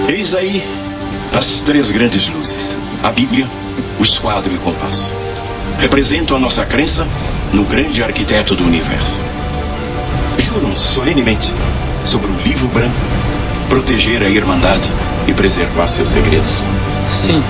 Eis aí as três grandes luzes: a Bíblia, o esquadro e o compasso. Representam a nossa crença no grande arquiteto do universo. Juram solenemente sobre o livro branco proteger a Irmandade e preservar seus segredos. Sim.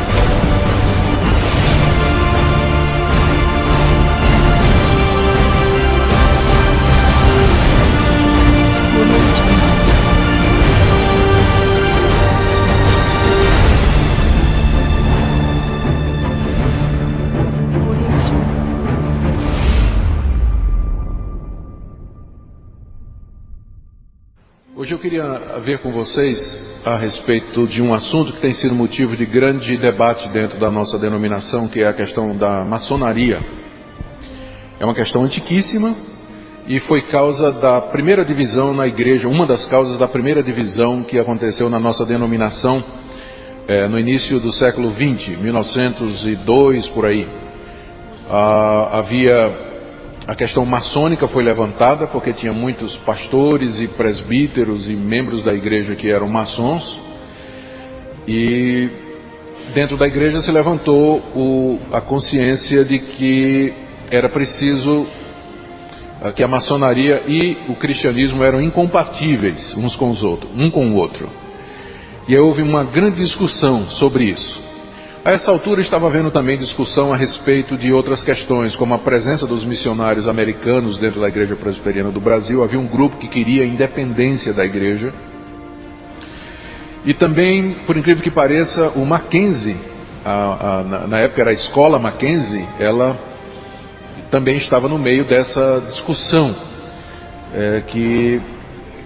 Hoje eu queria ver com vocês a respeito de um assunto que tem sido motivo de grande debate dentro da nossa denominação, que é a questão da maçonaria. É uma questão antiquíssima e foi causa da primeira divisão na igreja, uma das causas da primeira divisão que aconteceu na nossa denominação no início do século XX, 1902, por aí. A questão maçônica foi levantada porque tinha muitos pastores e presbíteros e membros da igreja que eram maçons, e dentro da igreja se levantou a consciência de que era preciso que a maçonaria e o cristianismo eram incompatíveis uns com os outros, um com o outro. E aí houve uma grande discussão sobre isso. A essa altura estava havendo também discussão a respeito de outras questões, como a presença dos missionários americanos dentro da Igreja Presbiteriana do Brasil. Havia um grupo que queria a independência da igreja. E também, por incrível que pareça, o Mackenzie, na época era a Escola Mackenzie, ela também estava no meio dessa discussão,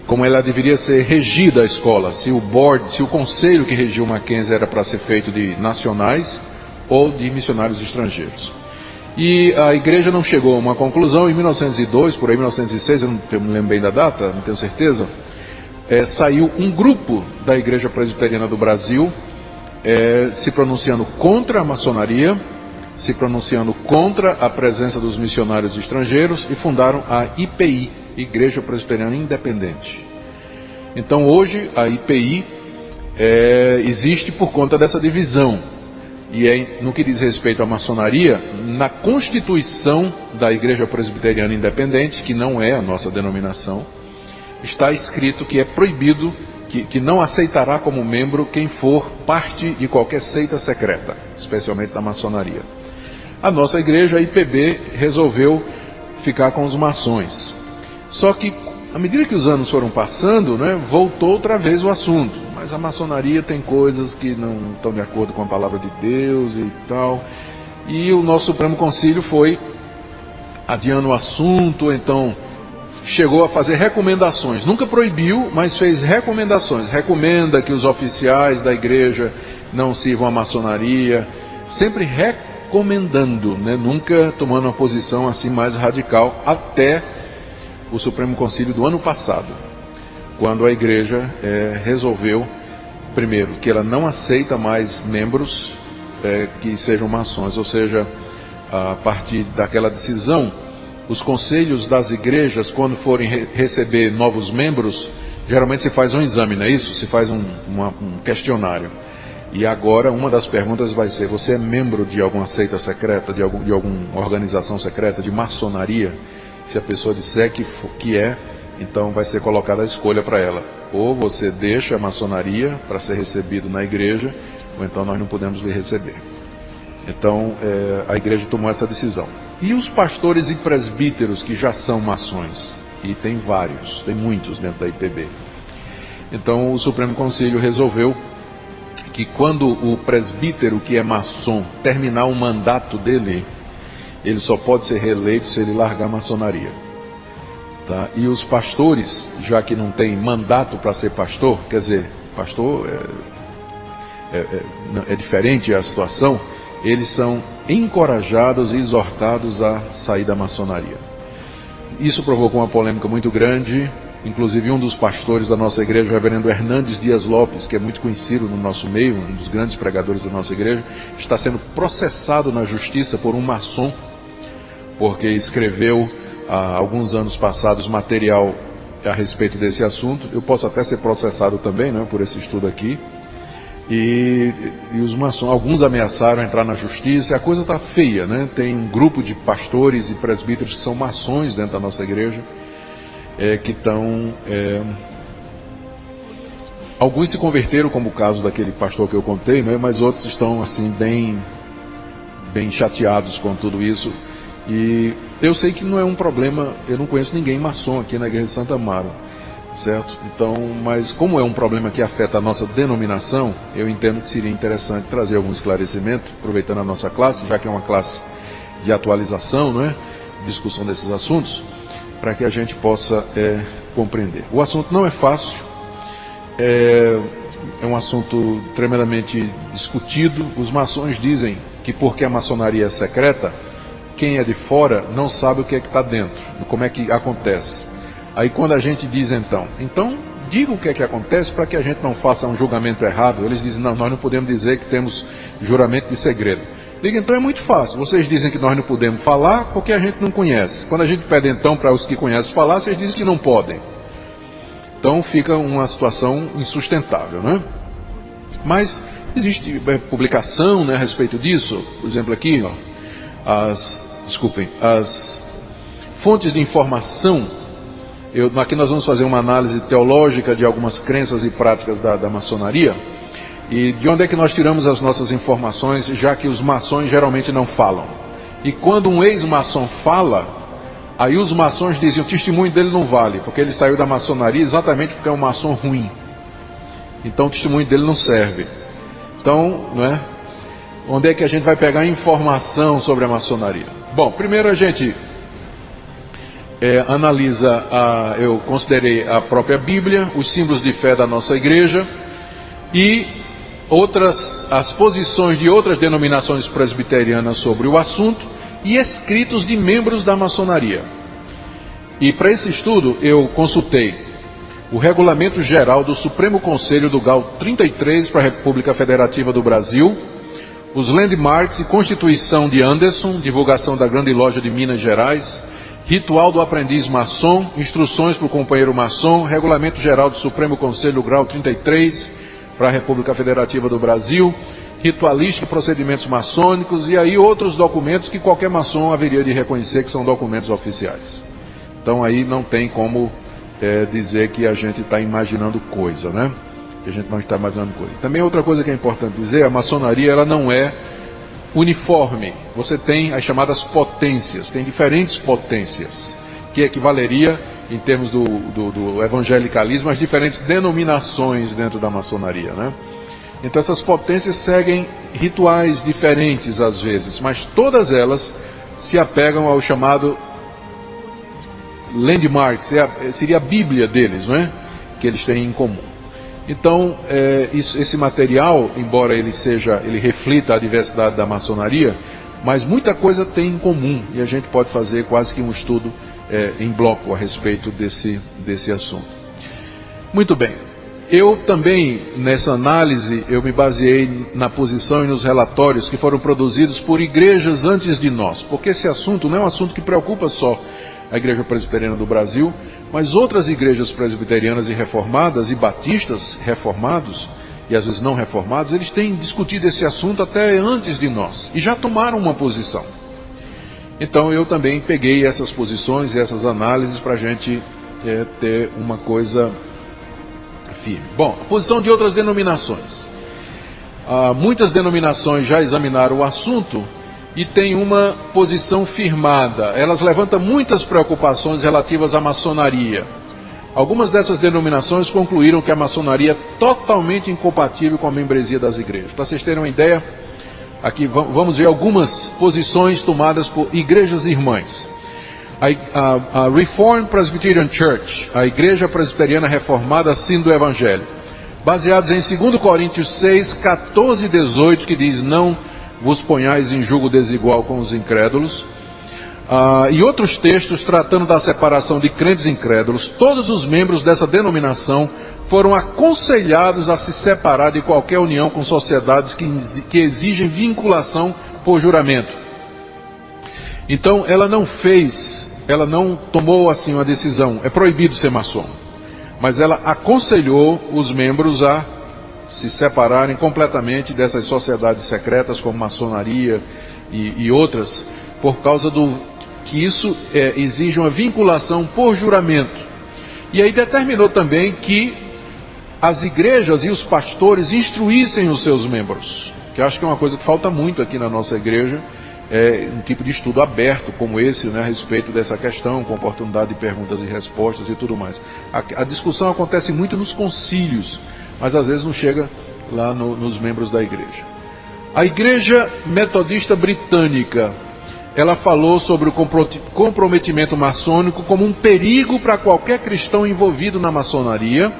como ela deveria ser regida a escola, se o conselho que regia o Mackenzie era para ser feito de nacionais ou de missionários estrangeiros. E a igreja não chegou a uma conclusão. Em 1902, por aí 1906, eu não lembro bem da data, não tenho certeza, saiu um grupo da Igreja Presbiteriana do Brasil se pronunciando contra a maçonaria, se pronunciando contra a presença dos missionários estrangeiros, e fundaram a IPI, Igreja Presbiteriana Independente. Então hoje a IPI existe por conta dessa divisão, e no que diz respeito à maçonaria, na Constituição da Igreja Presbiteriana Independente, que não é a nossa denominação, está escrito que é proibido, que não aceitará como membro quem for parte de qualquer seita secreta, especialmente da maçonaria. A nossa igreja, a IPB, resolveu ficar com os maçons. Só que, à medida que os anos foram passando, voltou outra vez o assunto. Mas a maçonaria tem coisas que não estão de acordo com a palavra de Deus e tal. E o nosso Supremo Concílio foi adiando o assunto, então chegou a fazer recomendações. Nunca proibiu, mas fez recomendações. Recomenda que os oficiais da igreja não sirvam a maçonaria. Sempre recomendando, nunca tomando uma posição assim mais radical, até o Supremo Concílio do ano passado, quando a igreja resolveu, primeiro, que ela não aceita mais membros que sejam maçons, ou seja, a partir daquela decisão, os conselhos das igrejas, quando forem receber novos membros, geralmente se faz um exame, não é isso? Se faz um questionário. E agora uma das perguntas vai ser: você é membro de alguma seita secreta, de alguma organização secreta, de maçonaria? Se a pessoa disser que é, então vai ser colocada a escolha para ela. Ou você deixa a maçonaria para ser recebido na igreja, ou então nós não podemos lhe receber. Então a igreja tomou essa decisão. E os pastores e presbíteros que já são maçons? E tem vários, tem muitos dentro da IPB. Então o Supremo Concílio resolveu que quando o presbítero que é maçom terminar o mandato dele, ele só pode ser reeleito se ele largar a maçonaria. Tá? E os pastores, já que não tem mandato para ser pastor, quer dizer, pastor é diferente a situação, eles são encorajados e exortados a sair da maçonaria. Isso provocou uma polêmica muito grande. Inclusive um dos pastores da nossa igreja, o reverendo Hernandes Dias Lopes, que é muito conhecido no nosso meio, um dos grandes pregadores da nossa igreja, está sendo processado na justiça por um maçom, porque escreveu há alguns anos passados material a respeito desse assunto. Eu posso até ser processado também, por esse estudo aqui. E os maçons, alguns ameaçaram entrar na justiça, e a coisa está feia, né? Tem um grupo de pastores e presbíteros que são maçons dentro da nossa igreja, que estão... alguns se converteram, como o caso daquele pastor que eu contei, né? Mas outros estão assim bem chateados com tudo isso. E eu sei que não é um problema, eu não conheço ninguém maçom aqui na igreja de Santa Amaro, certo? Então, mas como é um problema que afeta a nossa denominação, eu entendo que seria interessante trazer algum esclarecimento, aproveitando a nossa classe, já que é uma classe de atualização, não é? Discussão desses assuntos, para que a gente possa compreender. O assunto não é fácil, é um assunto tremendamente discutido. Os maçons dizem que porque a maçonaria é secreta, quem é de fora não sabe o que é que está dentro, como é que acontece. Aí quando a gente diz então diga o que é que acontece para que a gente não faça um julgamento errado, eles dizem, não, nós não podemos dizer que temos juramento de segredo. Diga, então é muito fácil, vocês dizem que nós não podemos falar porque a gente não conhece. Quando a gente pede então para os que conhecem falar, vocês dizem que não podem. Então fica uma situação insustentável, né? Mas existe publicação, né, a respeito disso. Por exemplo aqui, as fontes de informação. Aqui nós vamos fazer uma análise teológica de algumas crenças e práticas da maçonaria. E de onde é que nós tiramos as nossas informações, já que os maçons geralmente não falam. E quando um ex-maçom fala, aí os maçons dizem, o testemunho dele não vale, porque ele saiu da maçonaria exatamente porque é um maçom ruim. Então o testemunho dele não serve. Então, não é? Onde é que a gente vai pegar informação sobre a maçonaria? Bom, primeiro a gente analisa, eu considerei a própria Bíblia, os símbolos de fé da nossa igreja e as posições de outras denominações presbiterianas sobre o assunto e escritos de membros da maçonaria. E para esse estudo eu consultei o Regulamento Geral do Supremo Conselho do GAL 33 para a República Federativa do Brasil, os Landmarks e Constituição de Anderson, divulgação da Grande Loja de Minas Gerais, Ritual do Aprendiz Maçom, Instruções para o Companheiro Maçom, Regulamento Geral do Supremo Conselho Grau 33 para a República Federativa do Brasil, Ritualística e Procedimentos Maçônicos, e aí outros documentos que qualquer maçom haveria de reconhecer que são documentos oficiais. Então aí não tem como dizer que a gente está imaginando coisa, né? Que a gente não está imaginando coisa. Também outra coisa que é importante dizer, a maçonaria ela não é uniforme. Você tem as chamadas potências, tem diferentes potências, que equivaleria, em termos do evangelicalismo, às diferentes denominações dentro da maçonaria, né? Então essas potências seguem rituais diferentes às vezes, mas todas elas se apegam ao chamado landmark, seria a Bíblia deles, não é? Que eles têm em comum. Então, esse material, embora ele reflita a diversidade da maçonaria, mas muita coisa tem em comum, e a gente pode fazer quase que um estudo em bloco a respeito desse assunto. Muito bem, eu também, nessa análise, eu me baseei na posição e nos relatórios que foram produzidos por igrejas antes de nós, porque esse assunto não é um assunto que preocupa só a Igreja Presbiteriana do Brasil, mas outras igrejas presbiterianas e reformadas, e batistas reformados, e às vezes não reformados, eles têm discutido esse assunto até antes de nós, e já tomaram uma posição. Então eu também peguei essas posições e essas análises para a gente ter uma coisa firme. Bom, a posição de outras denominações. Muitas denominações já examinaram o assunto e têm uma posição firmada. Elas levantam muitas preocupações relativas à maçonaria. Algumas dessas denominações concluíram que a maçonaria é totalmente incompatível com a membresia das igrejas. Para vocês terem uma ideia, aqui vamos ver algumas posições tomadas por igrejas irmãs. A Reformed Presbyterian Church, a Igreja Presbiteriana Reformada Sino do Evangelho, baseados em 2 Coríntios 6, 14 e 18, que diz, não vos ponhais em julgo desigual com os incrédulos, e outros textos tratando da separação de crentes e incrédulos. Todos os membros dessa denominação foram aconselhados a se separar de qualquer união com sociedades que exigem vinculação por juramento. Então ela não tomou assim uma decisão, é proibido ser maçom, mas ela aconselhou os membros a se separarem completamente dessas sociedades secretas como maçonaria e outras, por causa que isso exige uma vinculação por juramento. E aí determinou também que as igrejas e os pastores instruíssem os seus membros, que eu acho que é uma coisa que falta muito aqui na nossa igreja, um tipo de estudo aberto como esse, né, a respeito dessa questão, com oportunidade de perguntas e respostas e tudo mais. A discussão acontece muito nos concílios, mas às vezes não chega lá nos membros da igreja. A Igreja Metodista Britânica, ela falou sobre o comprometimento maçônico como um perigo para qualquer cristão envolvido na maçonaria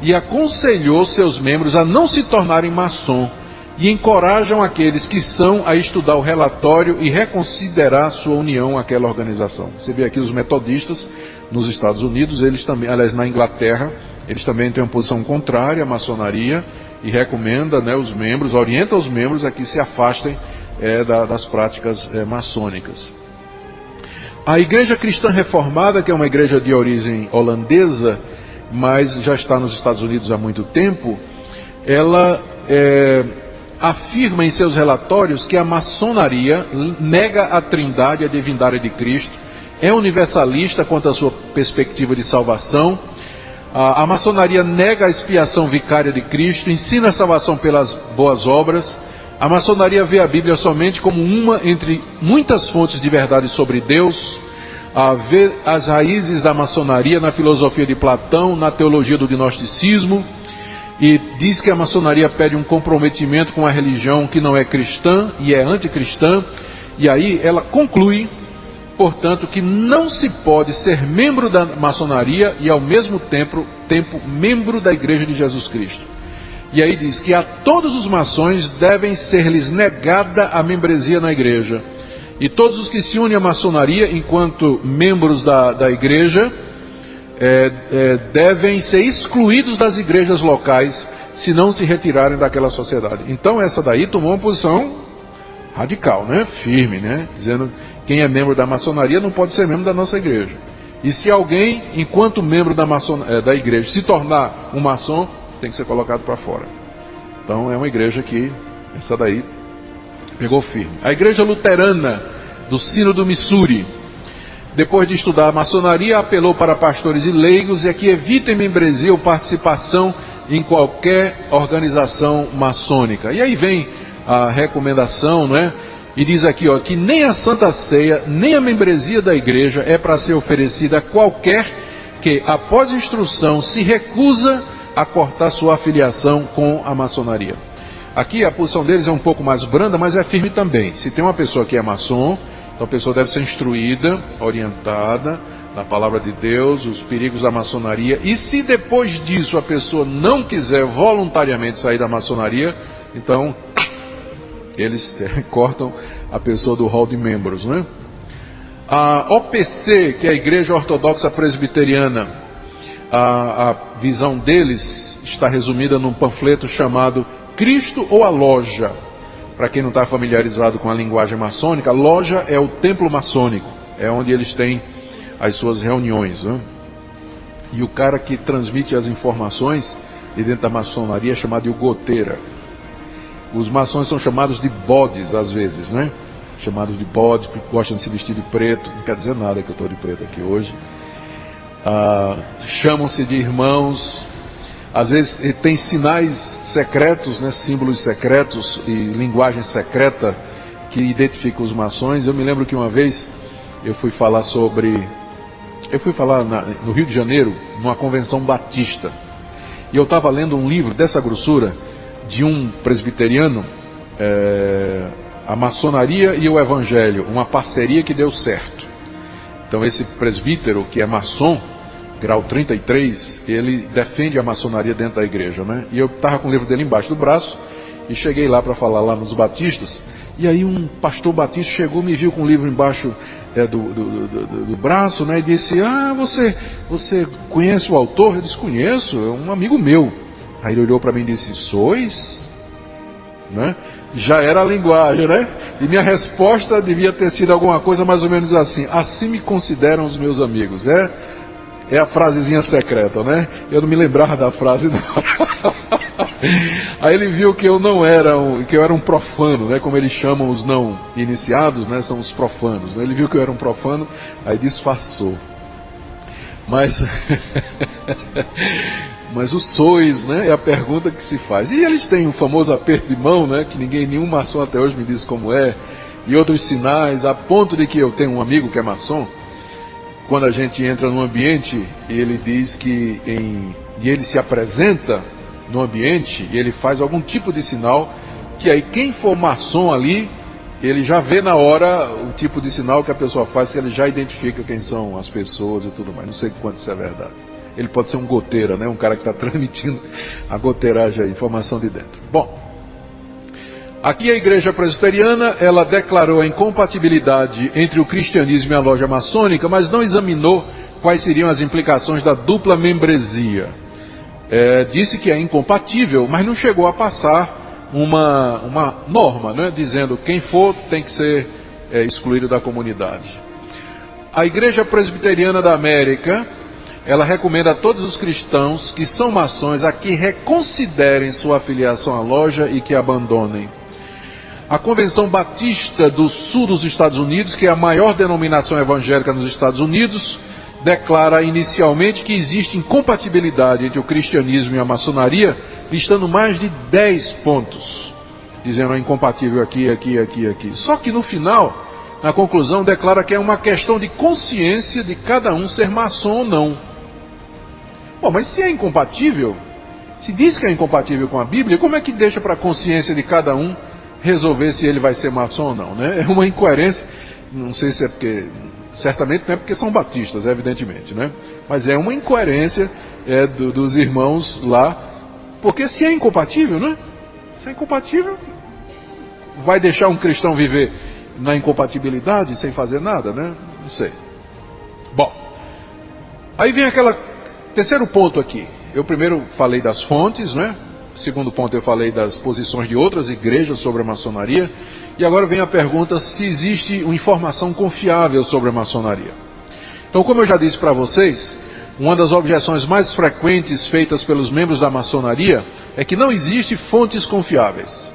e aconselhou seus membros a não se tornarem maçom e encorajam aqueles que são a estudar o relatório e reconsiderar sua união àquela organização. Você vê aqui os metodistas nos Estados Unidos, eles também, aliás, na Inglaterra, eles também têm uma posição contrária à maçonaria e recomenda, né, os membros, orienta os membros a que se afastem das práticas maçônicas. A Igreja Cristã Reformada, que é uma igreja de origem holandesa, mas já está nos Estados Unidos há muito tempo, ela afirma em seus relatórios que a maçonaria nega a trindade e a divindade de Cristo, é universalista quanto à sua perspectiva de salvação. A maçonaria nega a expiação vicária de Cristo, ensina a salvação pelas boas obras. A maçonaria vê a Bíblia somente como uma entre muitas fontes de verdade sobre Deus. Vê as raízes da maçonaria na filosofia de Platão, na teologia do gnosticismo, e diz que a maçonaria pede um comprometimento com a religião que não é cristã e é anticristã. E aí ela conclui, portanto, que não se pode ser membro da maçonaria e ao mesmo tempo membro da Igreja de Jesus Cristo. E aí diz que a todos os maçons devem ser-lhes negada a membresia na igreja. E todos os que se unem à maçonaria enquanto membros da igreja devem ser excluídos das igrejas locais se não se retirarem daquela sociedade. Então essa daí tomou uma posição radical, né? Firme, né? Dizendo que quem é membro da maçonaria não pode ser membro da nossa igreja. E se alguém, enquanto membro da igreja, se tornar um maçom, tem que ser colocado para fora. Então é uma igreja que, essa daí, pegou firme. A Igreja Luterana do Sínodo do Missouri, depois de estudar a maçonaria, apelou para pastores e leigos que evitem membresia ou participação em qualquer organização maçônica. E aí vem a recomendação, não é? E diz aqui, ó, que nem a Santa Ceia, nem a membresia da igreja é para ser oferecida a qualquer que, após instrução, se recusa a cortar sua afiliação com a maçonaria. Aqui a posição deles é um pouco mais branda, mas é firme também. Se tem uma pessoa que é maçom, então a pessoa deve ser instruída, orientada na palavra de Deus, os perigos da maçonaria. E se depois disso a pessoa não quiser voluntariamente sair da maçonaria, então eles cortam a pessoa do hall de membros, né? A OPC, que é a Igreja Ortodoxa Presbiteriana, a visão deles está resumida num panfleto chamado Cristo ou a Loja. Para quem não está familiarizado com a linguagem maçônica, a loja é o templo maçônico, é onde eles têm as suas reuniões, né? E o cara que transmite as informações de dentro da maçonaria é chamado de goteira. Os maçons são chamados de bodes às vezes, né? Chamados de bodes, porque gostam de se vestir de preto. Não quer dizer nada que eu estou de preto aqui hoje. Chamam-se de irmãos. Às vezes tem sinais secretos, né? Símbolos secretos e linguagem secreta que identificam os maçons. Eu me lembro que uma vez eu fui falar no Rio de Janeiro, numa convenção batista. E eu estava lendo um livro dessa grossura, de um presbiteriano, a maçonaria e o evangelho, uma parceria que deu certo. Então esse presbítero, que é maçom, grau 33, ele defende a maçonaria dentro da igreja, né? E eu estava com o livro dele embaixo do braço, e cheguei lá para falar lá nos batistas, e aí um pastor batista chegou, me viu com o livro embaixo do braço, né? E disse, você conhece o autor? Eu disse, conheço, é um amigo meu. Aí ele olhou para mim e disse, sois? Né? Já era a linguagem, né? E minha resposta devia ter sido alguma coisa mais ou menos assim: assim me consideram os meus amigos. É a frasezinha secreta, né? Eu não me lembrava da frase, não. Aí ele viu que eu não era que eu era um profano, né? Como eles chamam os não iniciados, né? São os profanos, né? Ele viu que eu era um profano, aí disfarçou. Mas o sois, né? É a pergunta que se faz. E eles têm o famoso aperto de mão, né? Que nenhum maçom até hoje me diz como é. E outros sinais, a ponto de que eu tenho um amigo que é maçom. Quando a gente entra num ambiente, ele diz que e ele se apresenta no ambiente e ele faz algum tipo de sinal, que aí quem for maçom ali, ele já vê na hora o tipo de sinal que a pessoa faz, que ele já identifica quem são as pessoas e tudo mais. Não sei quanto isso é verdade. Ele pode ser um goteira, né? Um cara que está transmitindo a goteiragem, a informação de dentro. Bom, aqui a Igreja Presbiteriana, ela declarou a incompatibilidade entre o cristianismo e a loja maçônica, mas não examinou quais seriam as implicações da dupla membresia. Disse que é incompatível, mas não chegou a passar uma norma, né, dizendo quem for tem que ser excluído da comunidade. A Igreja Presbiteriana da América, ela recomenda a todos os cristãos que são maçons a que reconsiderem sua afiliação à loja e que abandonem. A Convenção Batista do Sul dos Estados Unidos, que é a maior denominação evangélica nos Estados Unidos, declara inicialmente que existe incompatibilidade entre o cristianismo e a maçonaria, listando mais de 10 pontos, dizendo é incompatível aqui. Só que no final, na conclusão, declara que é uma questão de consciência de cada um ser maçom ou não. Bom, mas se é incompatível, se diz que é incompatível com a Bíblia, como é que deixa para a consciência de cada um resolver se ele vai ser maçom ou não, né? É uma incoerência, não sei se é porque, certamente não é porque são batistas, evidentemente, né? Mas é uma incoerência dos irmãos lá, porque se é incompatível, né? Se é incompatível, vai deixar um cristão viver na incompatibilidade sem fazer nada, né? Não sei. Bom, aí vem terceiro ponto aqui. Eu primeiro falei das fontes, né? Segundo ponto, eu falei das posições de outras igrejas sobre a maçonaria. E agora vem a pergunta se existe uma informação confiável sobre a maçonaria. Então, como eu já disse para vocês, uma das objeções mais frequentes feitas pelos membros da maçonaria é que não existe fontes confiáveis.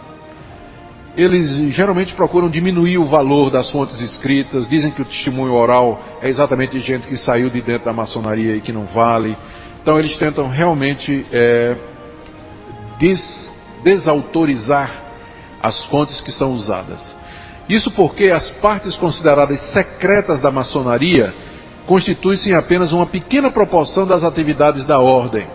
Eles geralmente procuram diminuir o valor das fontes escritas, dizem que o testemunho oral é exatamente de gente que saiu de dentro da maçonaria e que não vale. Então, eles tentam realmente desautorizar as fontes que são usadas. Isso porque as partes consideradas secretas da maçonaria constituem apenas uma pequena proporção das atividades da ordem.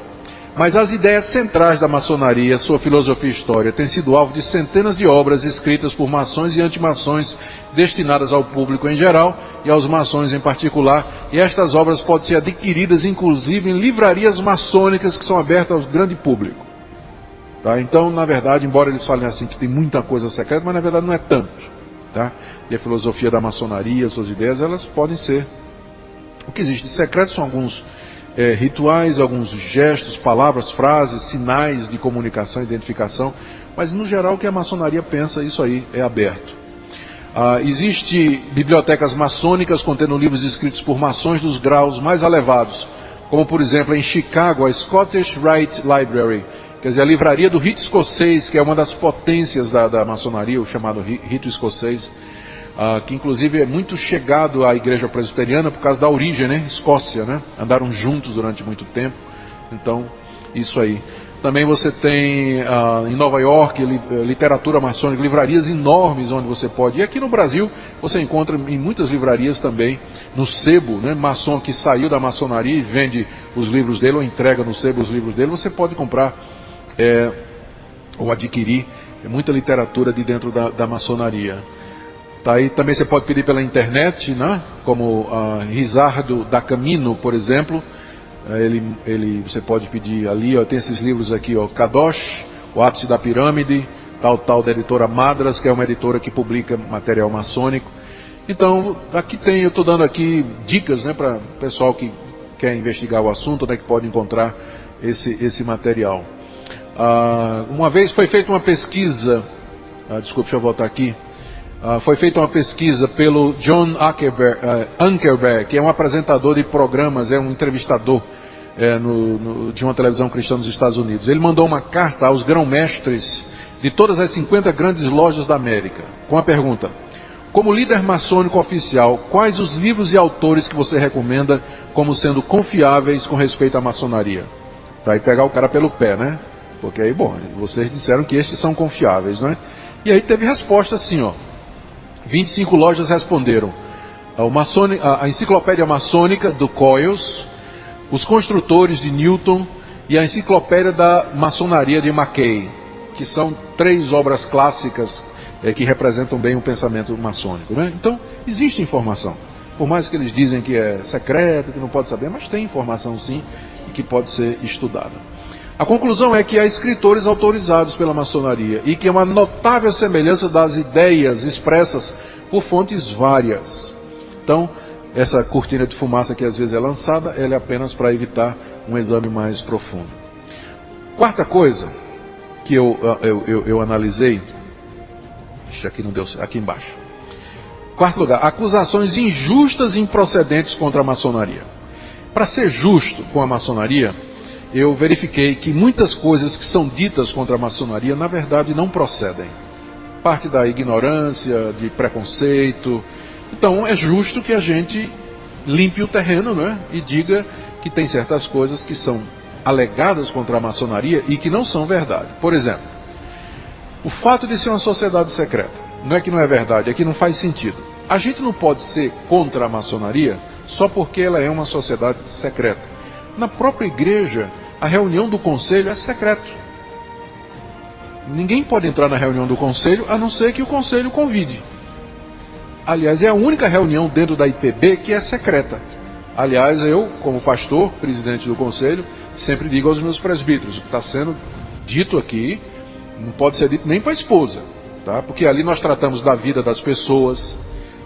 Mas as ideias centrais da maçonaria, sua filosofia e história, têm sido alvo de centenas de obras escritas por maçons e antimaçons destinadas ao público em geral e aos maçons em particular, e estas obras podem ser adquiridas inclusive em livrarias maçônicas que são abertas ao grande público. Tá? Então, na verdade, embora eles falem assim que tem muita coisa secreta, mas na verdade não é tanto. Tá? E a filosofia da maçonaria, suas ideias, elas podem ser. O que existe de secreto são alguns rituais, alguns gestos, palavras, frases, sinais de comunicação, identificação, mas no geral o que a maçonaria pensa, isso aí é aberto. Existe bibliotecas maçônicas contendo livros escritos por maçons dos graus mais elevados, como por exemplo em Chicago, a Scottish Rite Library, quer dizer, a livraria do rito escocês, que é uma das potências da maçonaria, o chamado rito escocês, que inclusive é muito chegado à igreja presbiteriana por causa da origem, né? Escócia, né? Andaram juntos durante muito tempo, então, isso aí. Também você tem em Nova York, literatura maçônica, livrarias enormes onde você pode ir. E aqui no Brasil, você encontra em muitas livrarias também, no sebo, né? Maçom que saiu da maçonaria e vende os livros dele, ou entrega no sebo os livros dele, você pode comprar ou adquirir muita literatura de dentro da maçonaria. Tá, aí também você pode pedir pela internet, né? Como Rizardo da Camino, por exemplo. Você pode pedir ali, ó, tem esses livros aqui, ó, Kadosh, o Ápice da Pirâmide, tal da editora Madras, que é uma editora que publica material maçônico. Então, aqui eu estou dando aqui dicas, né, para o pessoal que quer investigar o assunto, né, que pode encontrar esse material. Uma vez foi feita uma pesquisa, desculpa, deixa eu voltar aqui. Foi feita uma pesquisa pelo John Ankerberg, que é um apresentador de programas, é um entrevistador de uma televisão cristã nos Estados Unidos. Ele mandou uma carta aos grão-mestres de todas as 50 grandes lojas da América, com a pergunta: como líder maçônico oficial, quais os livros e autores que você recomenda como sendo confiáveis com respeito à maçonaria? Para aí pegar o cara pelo pé, né? Porque aí, bom, vocês disseram que estes são confiáveis, né? E aí teve resposta assim, ó. 25 lojas responderam: a Enciclopédia Maçônica do Coils, os Construtores de Newton e a Enciclopédia da Maçonaria de Mackay, que são 3 obras clássicas que representam bem o pensamento maçônico, né? Então, existe informação. Por mais que eles dizem que é secreto, que não pode saber, mas tem informação sim, e que pode ser estudada. A conclusão é que há escritores autorizados pela maçonaria e que há uma notável semelhança das ideias expressas por fontes várias. Então, essa cortina de fumaça que às vezes é lançada, ela é apenas para evitar um exame mais profundo. Quarta coisa que eu analisei, aqui não deu, aqui embaixo. Quarto lugar, acusações injustas e improcedentes contra a maçonaria. Para ser justo com a maçonaria, eu verifiquei que muitas coisas que são ditas contra a maçonaria, na verdade, não procedem. Parte da ignorância, de preconceito. Então, é justo que a gente limpe o terreno, né? E diga que tem certas coisas que são alegadas contra a maçonaria e que não são verdade. Por exemplo, o fato de ser uma sociedade secreta. Não é que não é verdade, é que não faz sentido. A gente não pode ser contra a maçonaria só porque ela é uma sociedade secreta. Na própria igreja, a reunião do conselho é secreto. Ninguém pode entrar na reunião do conselho a não ser que o conselho convide. Aliás, é a única reunião dentro da IPB que é secreta. Aliás, eu, como pastor, presidente do conselho, sempre digo aos meus presbíteros: o que está sendo dito aqui não pode ser dito nem para a esposa, tá? Porque ali nós tratamos da vida das pessoas,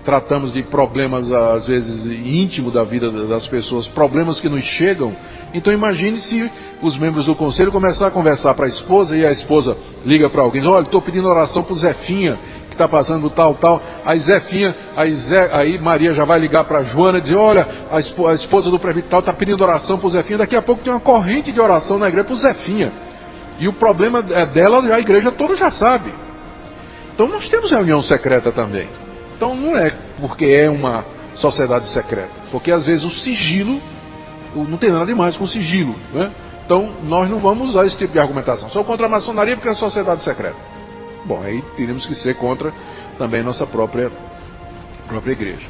tratamos de problemas, às vezes, íntimos da vida das pessoas, problemas que nos chegam. Então imagine se os membros do conselho começarem a conversar para a esposa e a esposa liga para alguém: olha, estou pedindo oração para o Zefinha, que está passando tal. Aí Zefinha, aí Maria já vai ligar para a Joana e dizer: olha, a esposa do prefeito tal está pedindo oração para o Zefinha. Daqui a pouco tem uma corrente de oração na igreja para o Zefinha. E o problema é dela, a igreja toda já sabe. Então nós temos reunião secreta também. Então não é porque é uma sociedade secreta, porque às vezes o sigilo, não tem nada demais com o sigilo, né? Então nós não vamos usar esse tipo de argumentação. Sou contra a maçonaria porque é uma sociedade secreta. Bom, aí teríamos que ser contra também nossa própria igreja.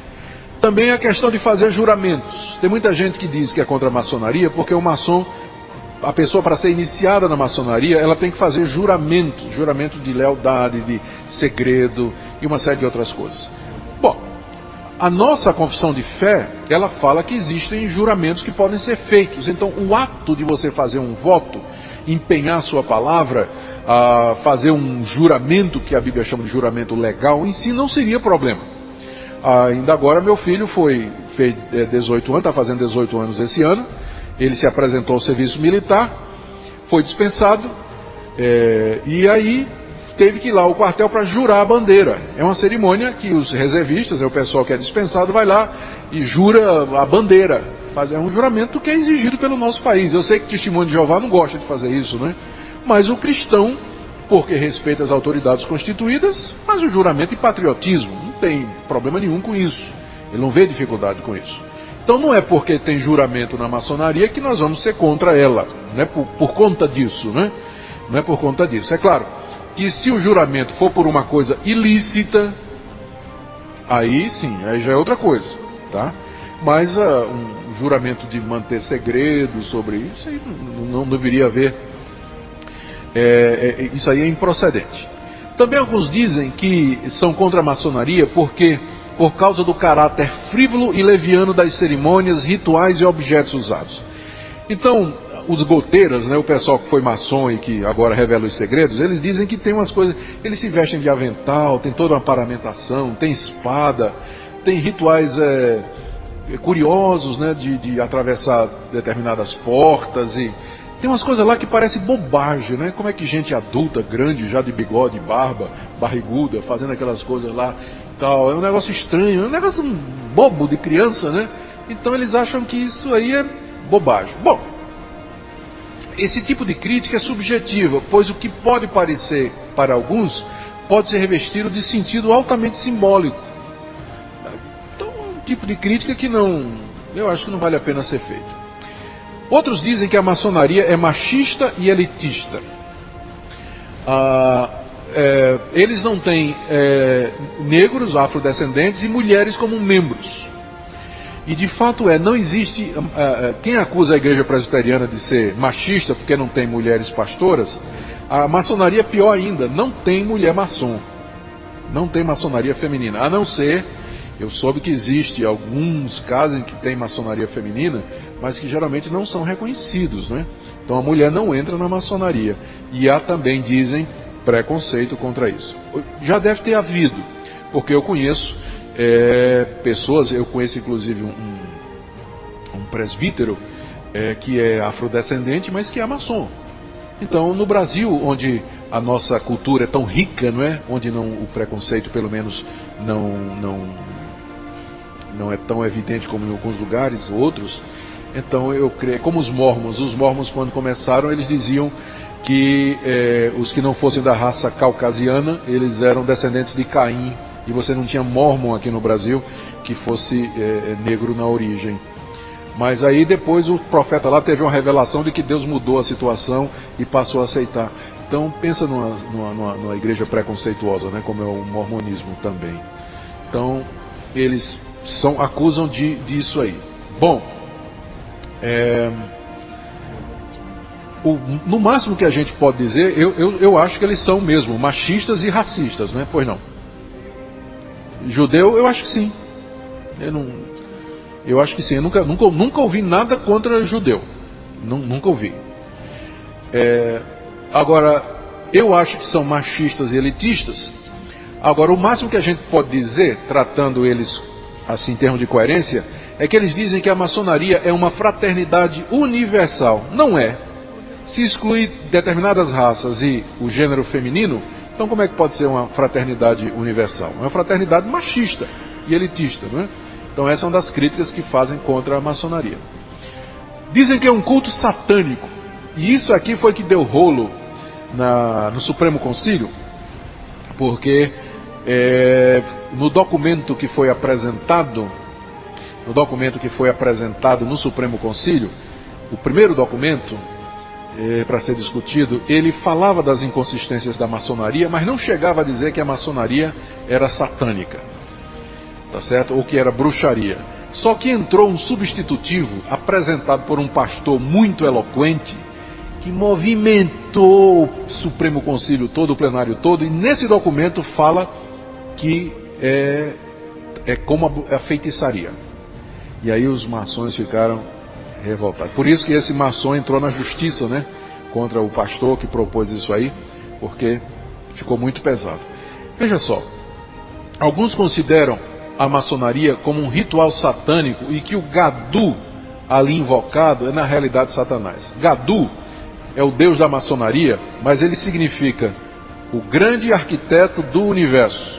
Também a questão de fazer juramentos. Tem muita gente que diz que é contra a maçonaria porque o maçom, a pessoa, para ser iniciada na maçonaria, ela tem que fazer juramento de lealdade, de segredo e uma série de outras coisas. Bom, a nossa confissão de fé, ela fala que existem juramentos que podem ser feitos. Então, o ato de você fazer um voto, empenhar sua palavra, fazer um juramento, que a Bíblia chama de juramento legal, em si não seria problema. Ainda agora, meu filho fez 18 anos, está fazendo 18 anos esse ano. Ele se apresentou ao serviço militar, foi dispensado, e aí teve que ir lá ao quartel para jurar a bandeira. É uma cerimônia que os reservistas, o pessoal que é dispensado, vai lá e jura a bandeira. É um juramento que é exigido pelo nosso país. Eu sei que o Testemunho de Jeová não gosta de fazer isso, né? Mas o cristão, porque respeita as autoridades constituídas, faz o juramento de patriotismo. Não tem problema nenhum com isso. Ele não vê dificuldade com isso. Então não é porque tem juramento na maçonaria que nós vamos ser contra ela, não é por conta disso, né? Não é por conta disso. É claro que se o juramento for por uma coisa ilícita, aí sim, aí já é outra coisa, tá? Mas um juramento de manter segredo sobre isso, aí não deveria haver, isso aí é improcedente. Também alguns dizem que são contra a maçonaria porque, por causa do caráter frívolo e leviano das cerimônias, rituais e objetos usados. Então, os goteiras, né, o pessoal que foi maçom e que agora revela os segredos, eles dizem que tem umas coisas, eles se vestem de avental, tem toda uma paramentação, tem espada, tem rituais curiosos, né, de atravessar determinadas portas, e tem umas coisas lá que parecem bobagem, né? Como é que gente adulta, grande, já de bigode, barba, barriguda, fazendo aquelas coisas lá, tal, é um negócio estranho, é um negócio bobo de criança, né? Então eles acham que isso aí é bobagem. Bom, esse tipo de crítica é subjetiva, pois o que pode parecer para alguns pode ser revestido de sentido altamente simbólico. Então, é um tipo de crítica que eu acho que não vale a pena ser feito. Outros dizem que a maçonaria é machista e elitista. Eles não têm negros, afrodescendentes e mulheres como membros. E de fato não existe. Quem acusa a igreja presbiteriana de ser machista porque não tem mulheres pastoras, a maçonaria é pior ainda, não tem mulher maçom. Não tem maçonaria feminina, a não ser, eu soube que existe alguns casos em que tem maçonaria feminina, mas que geralmente não são reconhecidos, né? Então a mulher não entra na maçonaria. E há também, dizem, preconceito contra isso. Já deve ter havido, porque eu conheço pessoas, eu conheço inclusive um presbítero que é afrodescendente, mas que é maçom. Então, no Brasil, onde a nossa cultura é tão rica, não é? Onde o preconceito, pelo menos, não é tão evidente como em alguns lugares, outros. Então, eu creio, como os mormons quando começaram, eles diziam que os que não fossem da raça caucasiana, eles eram descendentes de Caim, e você não tinha mormon aqui no Brasil que fosse negro na origem. Mas aí depois o profeta lá teve uma revelação de que Deus mudou a situação e passou a aceitar. Então pensa numa igreja preconceituosa, né, como é o mormonismo também. Então eles acusam disso aí. Bom, no máximo que a gente pode dizer, eu acho que eles são mesmo machistas e racistas, né? Pois não. Judeu, eu acho que sim. Eu acho que sim. Eu nunca ouvi nada contra judeu. Nunca ouvi. Agora, eu acho que são machistas e elitistas. Agora, o máximo que a gente pode dizer, tratando eles assim em termos de coerência, é que eles dizem que a maçonaria é uma fraternidade universal. Não é. Se excluir determinadas raças e o gênero feminino, então como é que pode ser uma fraternidade universal? Uma fraternidade machista e elitista, não é? Então essa é uma das críticas que fazem contra a maçonaria. Dizem que é um culto satânico. E isso aqui foi que deu rolo no Supremo Concílio, porque no documento que foi apresentado no Supremo Concílio, o primeiro documento para ser discutido, ele falava das inconsistências da maçonaria, mas não chegava a dizer que a maçonaria era satânica, tá certo? Ou que era bruxaria. Só que entrou um substitutivo apresentado por um pastor muito eloquente, que movimentou o Supremo Concílio todo, o plenário todo, e nesse documento fala que é como a feitiçaria. E aí os maçons ficaram revoltados. Por isso que esse maçom entrou na justiça, né, contra o pastor que propôs isso aí, porque ficou muito pesado. Veja só, alguns consideram a maçonaria como um ritual satânico e que o Gadu ali invocado é na realidade Satanás. Gadu é o deus da maçonaria, mas ele significa o grande arquiteto do universo.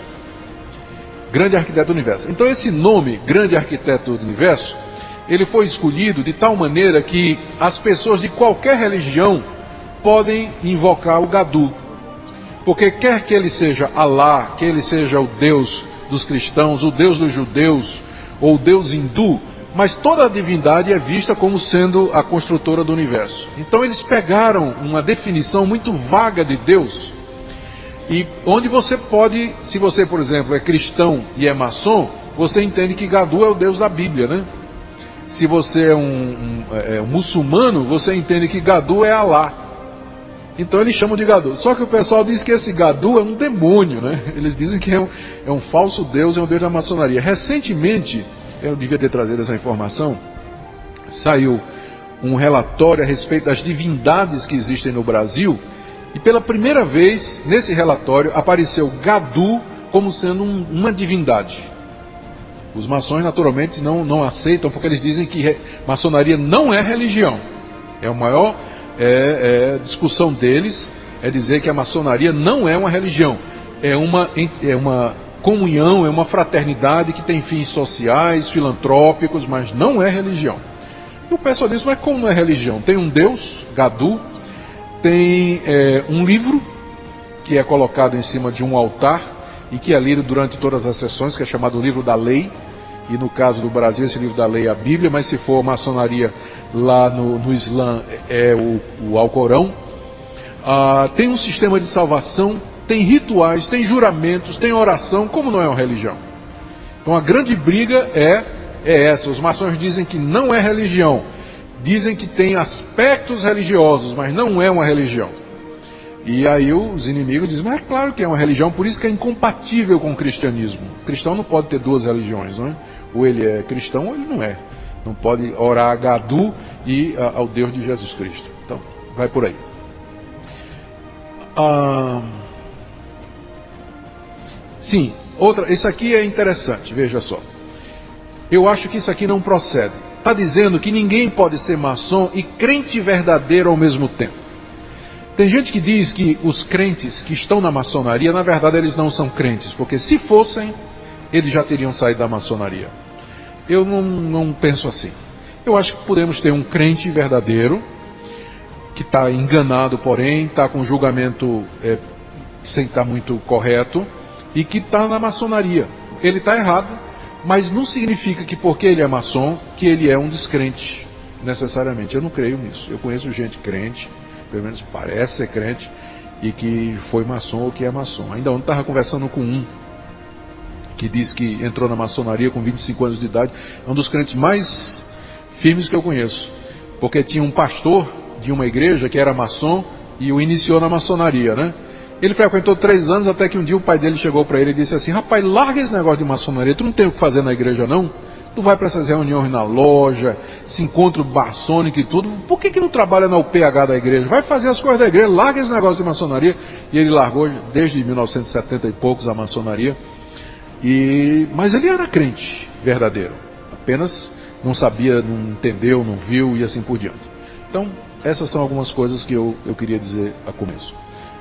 Grande arquiteto do universo. Então esse nome, grande arquiteto do universo, ele foi escolhido de tal maneira que as pessoas de qualquer religião podem invocar o Gadu. Porque quer que ele seja Alá, que ele seja o Deus dos cristãos, o Deus dos judeus, ou o Deus hindu, mas toda a divindade é vista como sendo a construtora do universo. Então eles pegaram uma definição muito vaga de Deus, e onde você pode, se você, por exemplo, é cristão e é maçom, você entende que Gadu é o Deus da Bíblia, né? Se você é um muçulmano, você entende que Gadu é Alá. Então eles chamam de Gadu. Só que o pessoal diz que esse Gadu é um demônio, né? Eles dizem que é um falso Deus, é um Deus da maçonaria. Recentemente, eu devia ter trazido essa informação, saiu um relatório a respeito das divindades que existem no Brasil, e pela primeira vez, nesse relatório, apareceu Gadu como sendo uma divindade. Os maçons, naturalmente, não aceitam, porque eles dizem que maçonaria não é religião. É a maior discussão deles, é dizer que a maçonaria não é uma religião. É uma comunhão, é uma fraternidade que tem fins sociais, filantrópicos, mas não é religião. E o pessoal diz, mas como não é religião? Tem um Deus, Gadu, tem um livro que é colocado em cima de um altar e que é lido durante todas as sessões, que é chamado o Livro da Lei. E no caso do Brasil, esse livro da lei é a Bíblia, mas se for maçonaria lá no Islã é o Alcorão. Tem um sistema de salvação, tem rituais, tem juramentos, tem oração, como não é uma religião? Então a grande briga é essa. Os maçons dizem que não é religião, dizem que tem aspectos religiosos, mas não é uma religião. E aí os inimigos dizem, mas é claro que é uma religião, por isso que é incompatível com o cristianismo. O cristão não pode ter duas religiões, não é? Ou ele é cristão ou ele não é. Não pode orar a Gadu e ao Deus de Jesus Cristo. Então, vai por aí. Sim, isso aqui é interessante, veja só. Eu acho que isso aqui não procede. Está dizendo que ninguém pode ser maçom e crente verdadeiro ao mesmo tempo. Tem gente que diz que os crentes que estão na maçonaria, na verdade eles não são crentes, porque se fossem, eles já teriam saído da maçonaria. Eu não penso assim. Eu acho que podemos ter um crente verdadeiro, que está enganado, porém, está com julgamento sem estar muito correto, e que está na maçonaria. Ele está errado, mas não significa que porque ele é maçom, que ele é um descrente, necessariamente. Eu não creio nisso. Eu conheço gente crente, pelo menos parece ser crente, e que foi maçom ou que é maçom. Ainda ontem estava conversando com um que diz que entrou na maçonaria com 25 anos de idade. É um dos crentes mais firmes que eu conheço, porque tinha um pastor de uma igreja que era maçom e o iniciou na maçonaria, né? Ele frequentou 3 anos até que um dia o pai dele chegou para ele e disse assim: rapaz, larga esse negócio de maçonaria, tu não tem o que fazer na igreja não? Tu vai para essas reuniões na loja, se encontra o maçônico e tudo, por que não trabalha na UPH da igreja? Vai fazer as coisas da igreja, larga esse negócio de maçonaria. E ele largou desde 1970 e poucos a maçonaria, mas ele era crente verdadeiro, apenas não sabia, não entendeu, não viu e assim por diante. Então, essas são algumas coisas que eu queria dizer a começo.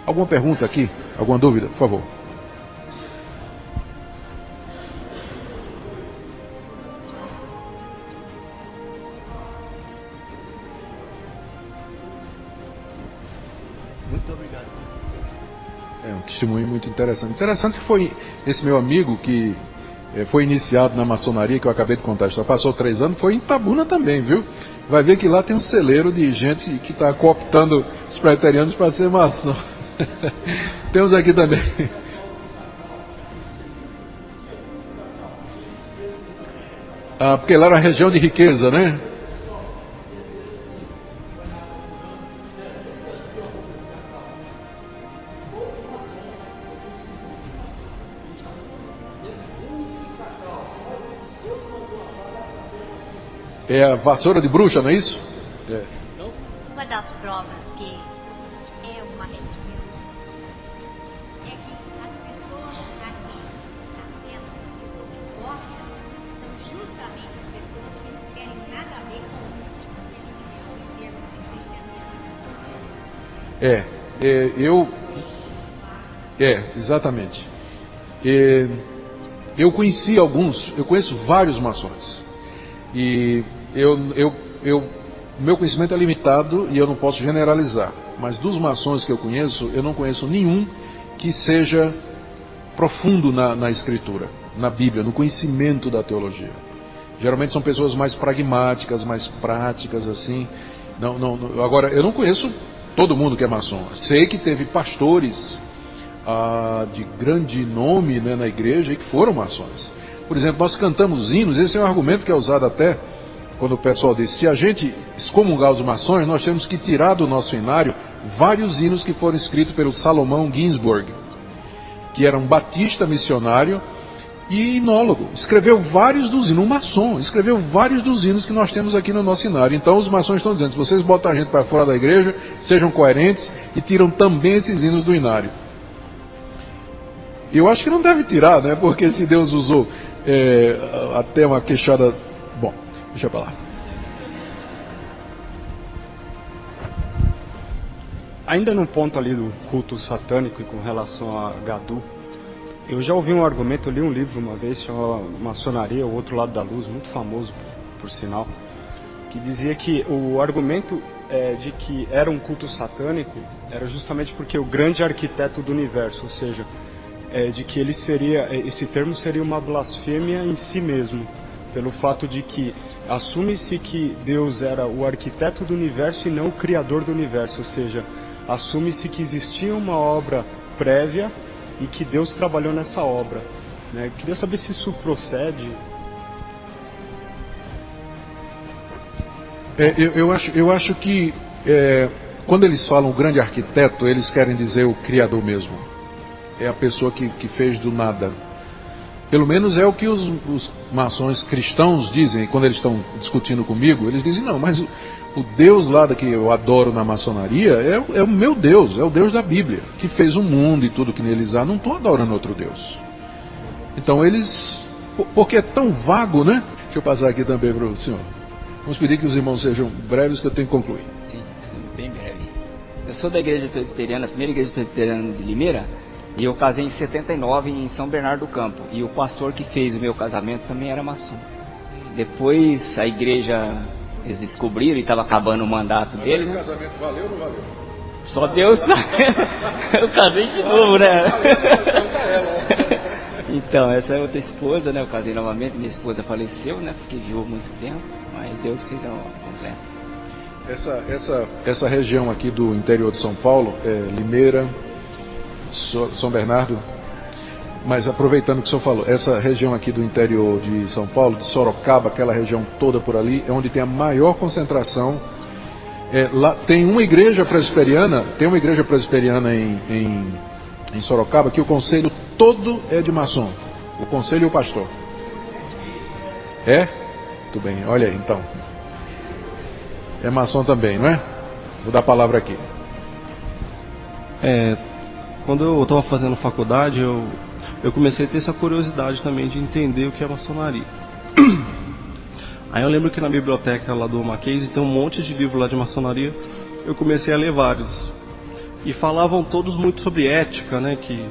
Alguma pergunta aqui? Alguma dúvida? Por favor. Muito obrigado. É um testemunho muito interessante. Interessante que foi esse meu amigo que foi iniciado na maçonaria, que eu acabei de contar, já passou 3 anos, foi em Itabuna também, viu? Vai ver que lá tem um celeiro de gente que está cooptando os preterianos para ser maçom. Temos aqui também. Porque lá era uma região de riqueza, né? É a vassoura de bruxa, não é isso? É. Uma das provas que é uma religião é que as pessoas aqui na cena, as pessoas que gostam, são justamente as pessoas que não querem nada a ver com religião em termos de cristianismo. Exatamente. Eu conheço vários maçons. E meu conhecimento é limitado e eu não posso generalizar, mas dos maçons que eu conheço, eu não conheço nenhum que seja profundo na escritura, na Bíblia, no conhecimento da teologia. Geralmente são pessoas mais pragmáticas, mais práticas, assim. Agora, eu não conheço todo mundo que é maçom. Sei que teve pastores de grande nome, né, na igreja e que foram maçons. Por exemplo, nós cantamos hinos, esse é um argumento que é usado até quando o pessoal diz, se a gente excomungar os maçons, nós temos que tirar do nosso hinário vários hinos que foram escritos pelo Salomão Ginsburg, que era um batista missionário e inólogo. Escreveu vários dos hinos, um maçom, escreveu vários dos hinos que nós temos aqui no nosso hinário. Então os maçons estão dizendo, se vocês botam a gente para fora da igreja, sejam coerentes e tiram também esses hinos do hinário. Eu acho que não deve tirar, né? Porque se Deus usou até uma queixada... Bom, deixa pra lá. Ainda no ponto ali do culto satânico e com relação a Gadu, eu já ouvi um argumento, eu li um livro uma vez, chamado Maçonaria, O Outro Lado da Luz, muito famoso, por sinal, que dizia que o argumento de que era um culto satânico era justamente porque o grande arquiteto do universo, ou seja, de que ele seria, esse termo seria uma blasfêmia em si mesmo, pelo fato de que assume-se que Deus era o arquiteto do universo e não o criador do universo, ou seja, assume-se que existia uma obra prévia e que Deus trabalhou nessa obra, né? Queria saber se isso procede. Eu acho que quando eles falam grande arquiteto, eles querem dizer o criador mesmo. É a pessoa que fez do nada. Pelo menos é o que os maçons cristãos dizem. Quando eles estão discutindo comigo, eles dizem, não, mas o Deus lá que eu adoro na maçonaria é o meu Deus, é o Deus da Bíblia, que fez o mundo e tudo que neles há. Não estou adorando outro Deus. Então eles... Porque é tão vago, né? Deixa eu passar aqui também para o senhor. Vamos pedir que os irmãos sejam breves, que eu tenho que concluir. Sim, bem breve. Eu sou da igreja presbiteriana, a primeira igreja presbiteriana de Limeira, e eu casei em 79 em São Bernardo do Campo. E o pastor que fez o meu casamento também era maçom. Depois a igreja, eles descobriram e estava acabando o mandato dele. Mas o casamento valeu ou não valeu? Só Deus sabe. Eu casei de novo, né? Então, essa é outra esposa, né? Eu casei novamente, minha esposa faleceu, né? Fiquei viúvo muito tempo, mas Deus fez a completa. Essa região aqui do interior de São Paulo, Limeira, São Bernardo, mas aproveitando o que o senhor falou, essa região aqui do interior de São Paulo, de Sorocaba, aquela região toda por ali, é onde tem a maior concentração. Lá tem uma igreja presbiteriana, em Sorocaba, que o conselho todo é de maçom, o conselho e o pastor. Muito bem, olha aí, então. É maçom também, não é? Vou dar a palavra aqui. Quando eu estava fazendo faculdade, eu comecei a ter essa curiosidade também de entender o que é maçonaria. Aí eu lembro que na biblioteca lá do Mackenzie tem um monte de livros lá de maçonaria. Eu comecei a ler vários. E falavam todos muito sobre ética, né? Que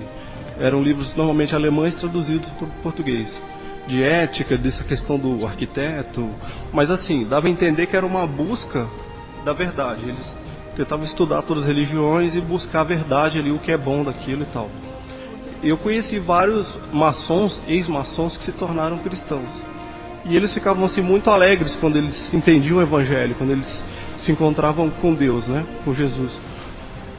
eram livros normalmente alemães traduzidos para o português. De ética, dessa questão do arquiteto. Mas assim, dava a entender que era uma busca da verdade. Eles tentavam estudar todas as religiões e buscar a verdade ali, o que é bom daquilo e tal. Eu conheci vários maçons, ex-maçons, que se tornaram cristãos. E eles ficavam assim muito alegres quando eles entendiam o evangelho, quando eles se encontravam com Deus, né? Com Jesus.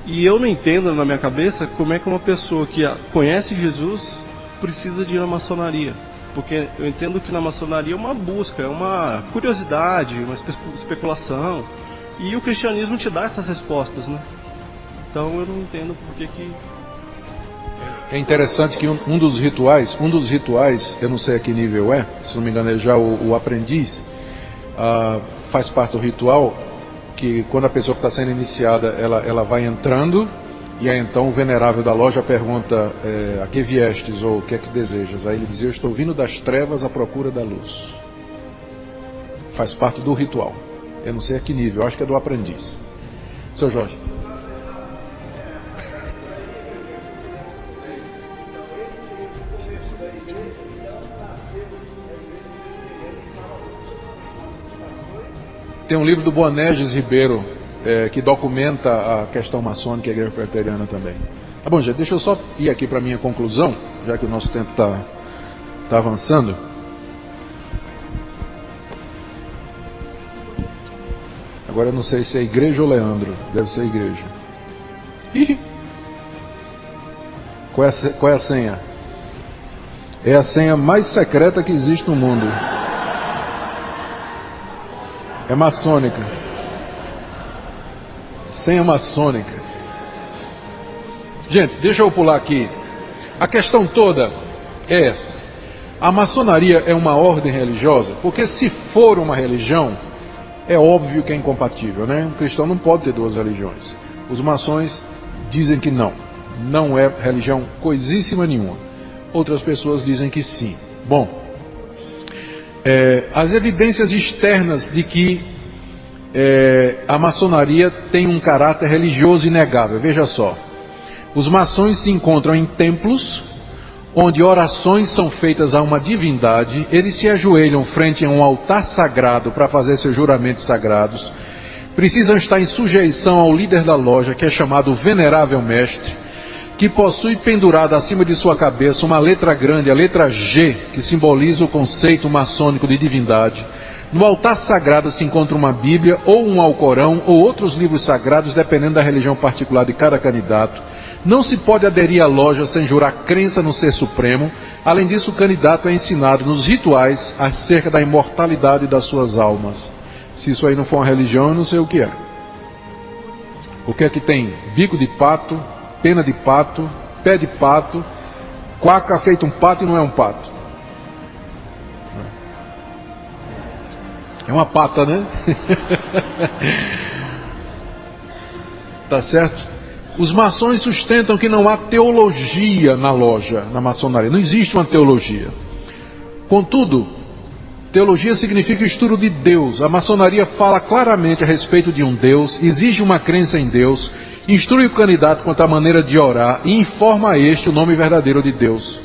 E eu não entendo na minha cabeça como é que uma pessoa que conhece Jesus precisa de ir na maçonaria. Porque eu entendo que na maçonaria é uma busca, é uma curiosidade, uma especulação. E o cristianismo te dá essas respostas, né? Então eu não entendo por que... É interessante que um dos rituais, eu não sei a que nível se não me engano é já o aprendiz, faz parte do ritual, que quando a pessoa que está sendo iniciada, ela vai entrando, e aí então o venerável da loja pergunta, a que viestes, ou o que é que desejas? Aí ele diz, eu estou vindo das trevas à procura da luz. Faz parte do ritual. Eu não sei a que nível, eu acho que é do aprendiz. Seu Jorge. Tem um livro do Boanerges Ribeiro, que documenta a questão maçônica e a igreja presbiteriana também. Tá bom, gente, deixa eu só ir aqui para a minha conclusão, já que o nosso tempo está avançando. Agora eu não sei se é igreja ou Leandro, deve ser igreja. Ih! Qual é a senha? É a senha mais secreta que existe no mundo. É maçônica. Senha maçônica. Gente, deixa eu pular aqui. A questão toda é essa. A maçonaria é uma ordem religiosa? Porque se for uma religião, é óbvio que é incompatível, né? Um cristão não pode ter duas religiões. Os maçons dizem que não. Não é religião coisíssima nenhuma. Outras pessoas dizem que sim. Bom, as evidências externas de que a maçonaria tem um caráter religioso inegável. Veja só, os maçons se encontram em templos onde orações são feitas a uma divindade, eles se ajoelham frente a um altar sagrado para fazer seus juramentos sagrados, precisam estar em sujeição ao líder da loja, que é chamado Venerável Mestre, que possui pendurada acima de sua cabeça uma letra grande, a letra G, que simboliza o conceito maçônico de divindade. No altar sagrado se encontra uma Bíblia, ou um Alcorão, ou outros livros sagrados, dependendo da religião particular de cada candidato. Não se pode aderir à loja sem jurar crença no Ser Supremo. Além disso, o candidato é ensinado nos rituais acerca da imortalidade das suas almas. Se isso aí não for uma religião, eu não sei o que é. O que é que tem? Bico de pato, pena de pato, pé de pato, quaca feito um pato e não é um pato. É uma pata, né? Tá certo? Os maçons sustentam que não há teologia na loja, na maçonaria. Não existe uma teologia. Contudo, teologia significa o estudo de Deus. A maçonaria fala claramente a respeito de um Deus, exige uma crença em Deus, instrui o candidato quanto à maneira de orar e informa a este o nome verdadeiro de Deus.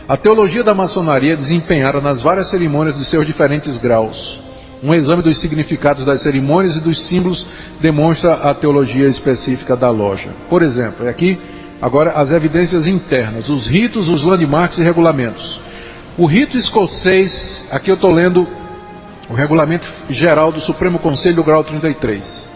A teologia da maçonaria é desempenhada nas várias cerimônias de seus diferentes graus. Um exame dos significados das cerimônias e dos símbolos demonstra a teologia específica da loja. Por exemplo, aqui agora as evidências internas, os ritos, os landmarks e regulamentos. O rito escocês, aqui eu estou lendo o regulamento geral do Supremo Conselho do grau 33.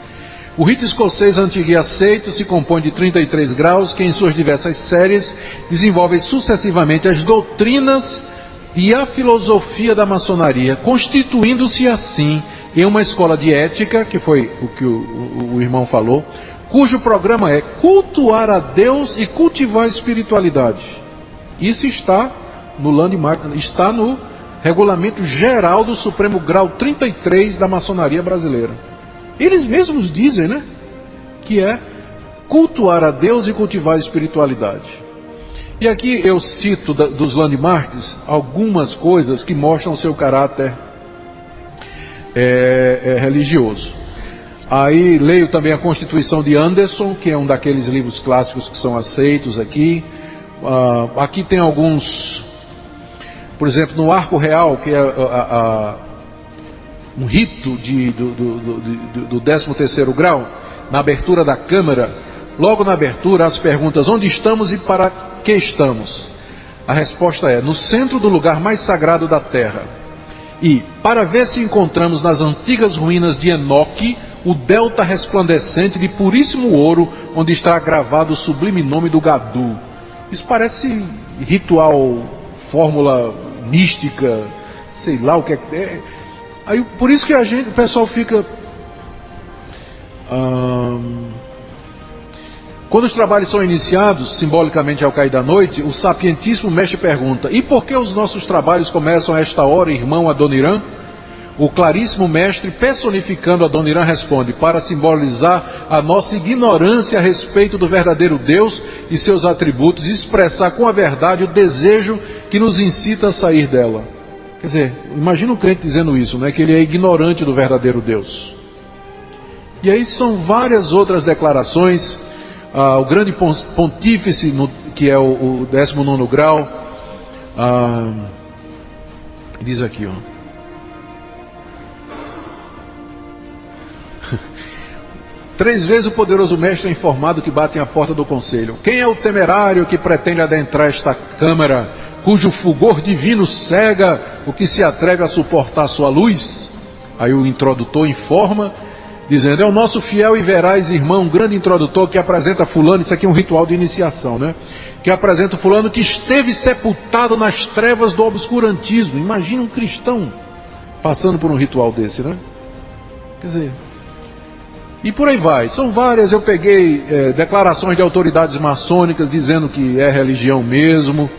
O rito escocês antigo e aceito se compõe de 33 graus que em suas diversas séries desenvolvem sucessivamente as doutrinas e a filosofia da maçonaria, constituindo-se assim em uma escola de ética, que foi o que o irmão falou, cujo programa é cultuar a Deus e cultivar a espiritualidade. Isso está no landmark, está no regulamento geral do Supremo Grau 33 da maçonaria brasileira. Eles mesmos dizem, né, que é cultuar a Deus e cultivar a espiritualidade. E aqui eu cito dos landmarks algumas coisas que mostram o seu caráter religioso. Aí leio também a Constituição de Anderson, que é um daqueles livros clássicos que são aceitos aqui. Aqui tem alguns, por exemplo, no Arco Real, que é um rito do 13º grau, na abertura da Câmara, logo na abertura as perguntas: onde estamos e para que estamos? A resposta é: no centro do lugar mais sagrado da terra. E para ver se encontramos nas antigas ruínas de Enoque o delta resplandecente de puríssimo ouro, onde está gravado o sublime nome do Gadu. Isso parece ritual, fórmula mística, sei lá o que é. Aí, por isso que o pessoal fica... Quando os trabalhos são iniciados, simbolicamente ao cair da noite, o sapientíssimo mestre pergunta: e por que os nossos trabalhos começam a esta hora, irmão Adoniran? O claríssimo mestre, personificando Adoniran, responde: para simbolizar a nossa ignorância a respeito do verdadeiro Deus e seus atributos, e expressar com a verdade o desejo que nos incita a sair dela. Quer dizer, imagina um crente dizendo isso, né, que ele é ignorante do verdadeiro Deus. E aí são várias outras declarações. O grande pontífice, que é o 19º grau, diz aqui, ó: três vezes o poderoso mestre é informado que batem à porta do conselho. Quem é o temerário que pretende adentrar esta câmara, cujo fulgor divino cega o que se atreve a suportar sua luz? Aí o introdutor informa, dizendo: é o nosso fiel e veraz irmão, grande introdutor, que apresenta fulano. Isso aqui é um ritual de iniciação, né? Que apresenta fulano que esteve sepultado nas trevas do obscurantismo. Imagina um cristão passando por um ritual desse, né? Quer dizer, e por aí vai. São várias. Eu peguei declarações de autoridades maçônicas dizendo que é religião mesmo.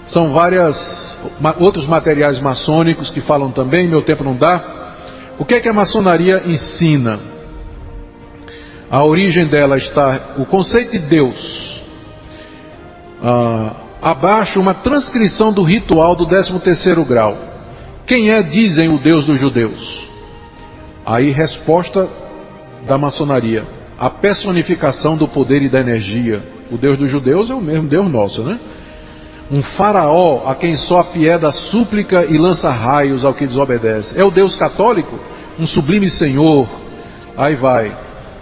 São várias outros materiais maçônicos que falam também, meu tempo não dá. O que é que a maçonaria ensina? A origem dela está o conceito de Deus. Abaixo, uma transcrição do ritual do 13º grau. Quem é, dizem, o Deus dos judeus? Aí, resposta da maçonaria: a personificação do poder e da energia. O Deus dos judeus é o mesmo Deus nosso, né? Um faraó a quem só apieda a súplica e lança raios ao que desobedece. É o Deus católico? Um sublime senhor aí vai,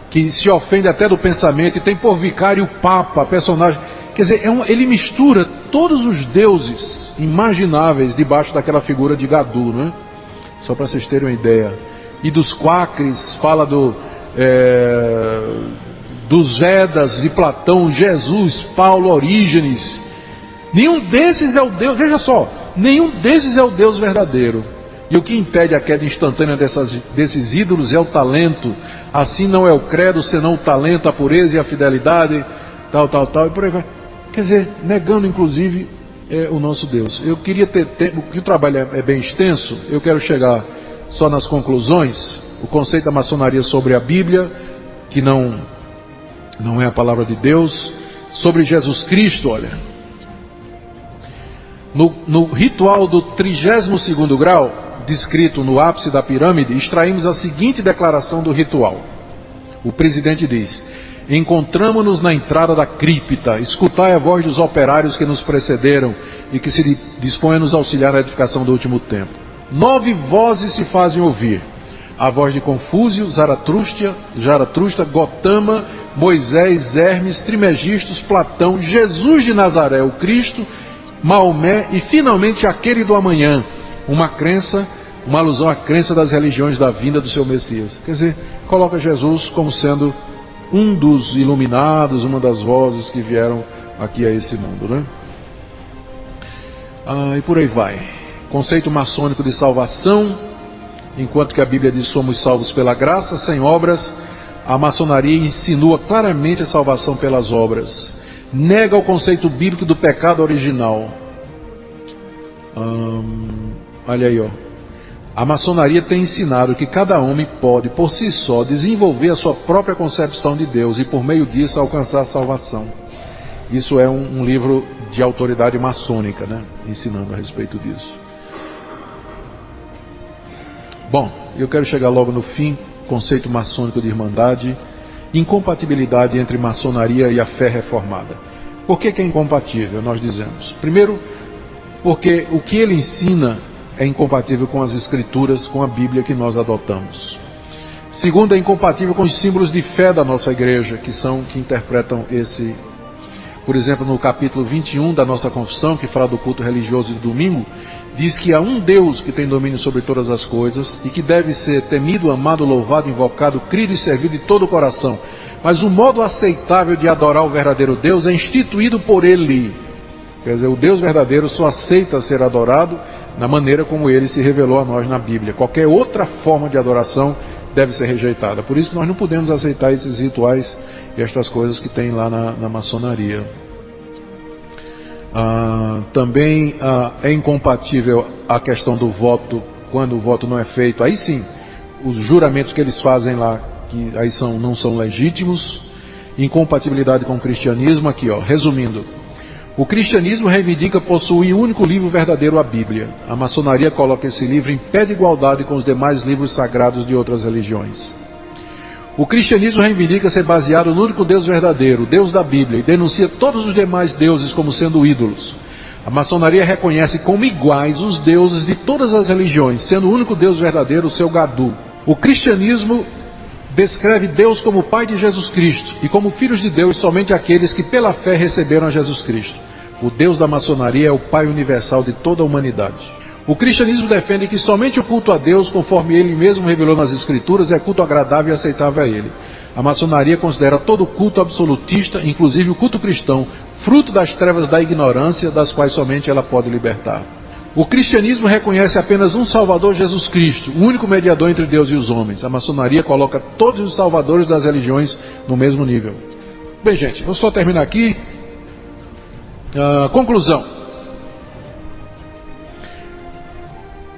que se ofende até do pensamento, e tem por vicário o Papa, personagem. Quer dizer, ele mistura todos os deuses imagináveis debaixo daquela figura de Gadu, né? Só para vocês terem uma ideia. E dos Quakris, fala dos Vedas, de Platão, Jesus, Paulo, Orígenes. Nenhum desses é o Deus, veja só, nenhum desses é o Deus verdadeiro. E o que impede a queda instantânea desses ídolos é o talento. Assim não é o credo, senão o talento, a pureza e a fidelidade, tal, e por aí vai. Quer dizer, negando inclusive o nosso Deus. Eu queria ter tempo, porque o trabalho é bem extenso, eu quero chegar só nas conclusões. O conceito da maçonaria sobre a Bíblia, que não é a palavra de Deus. Sobre Jesus Cristo, olha. No ritual do 32º grau, descrito no ápice da pirâmide, extraímos a seguinte declaração do ritual. O presidente diz: encontramo-nos na entrada da cripta, escutai a voz dos operários que nos precederam e que se dispõem a nos auxiliar na edificação do último tempo. 9 vozes se fazem ouvir: a voz de Confúcio, Zaratustra, Gotama, Moisés, Hermes, Trimegistos, Platão, Jesus de Nazaré, o Cristo, Maomé e finalmente aquele do amanhã. Uma alusão à crença das religiões da vinda do seu Messias. Quer dizer, coloca Jesus como sendo um dos iluminados, uma das vozes que vieram aqui a esse mundo, né? E por aí vai. Conceito maçônico de salvação. Enquanto que a Bíblia diz somos salvos pela graça, sem obras, a maçonaria insinua claramente a salvação pelas obras. Nega o conceito bíblico do pecado original. Olha aí, ó. A maçonaria tem ensinado que cada homem pode, por si só, desenvolver a sua própria concepção de Deus e, por meio disso, alcançar a salvação. Isso é um livro de autoridade maçônica, né? Ensinando a respeito disso. Bom, eu quero chegar logo no fim. Conceito maçônico de irmandade. Incompatibilidade entre maçonaria e a fé reformada. Por que é incompatível, nós dizemos? Primeiro, porque o que ele ensina é incompatível com as escrituras, com a Bíblia que nós adotamos. Segundo, é incompatível com os símbolos de fé da nossa igreja, que interpretam esse. Por exemplo, no capítulo 21 da nossa confissão, que fala do culto religioso de domingo, diz que há um Deus que tem domínio sobre todas as coisas e que deve ser temido, amado, louvado, invocado, crido e servido de todo o coração. Mas o modo aceitável de adorar o verdadeiro Deus é instituído por Ele. Quer dizer, o Deus verdadeiro só aceita ser adorado na maneira como Ele se revelou a nós na Bíblia. Qualquer outra forma de adoração deve ser rejeitada. Por isso nós não podemos aceitar esses rituais e estas coisas que tem lá na maçonaria. Também é incompatível a questão do voto, quando o voto não é feito. Aí sim, os juramentos que eles fazem lá, que aí não são legítimos. Incompatibilidade com o cristianismo. Aqui, ó, resumindo, o cristianismo reivindica possuir o único livro verdadeiro, a Bíblia. A maçonaria coloca esse livro em pé de igualdade com os demais livros sagrados de outras religiões. O cristianismo reivindica ser baseado no único Deus verdadeiro, o Deus da Bíblia, e denuncia todos os demais deuses como sendo ídolos. A maçonaria reconhece como iguais os deuses de todas as religiões, sendo o único Deus verdadeiro o seu Gadu. O cristianismo descreve Deus como o Pai de Jesus Cristo e como filhos de Deus somente aqueles que pela fé receberam a Jesus Cristo. O Deus da maçonaria é o Pai universal de toda a humanidade. O cristianismo defende que somente o culto a Deus, conforme Ele mesmo revelou nas Escrituras, é culto agradável e aceitável a Ele. A maçonaria considera todo culto absolutista, inclusive o culto cristão, fruto das trevas da ignorância, das quais somente ela pode libertar. O cristianismo reconhece apenas um Salvador, Jesus Cristo, o único mediador entre Deus e os homens. A maçonaria coloca todos os salvadores das religiões no mesmo nível. Bem, gente, vou só terminar aqui. Conclusão.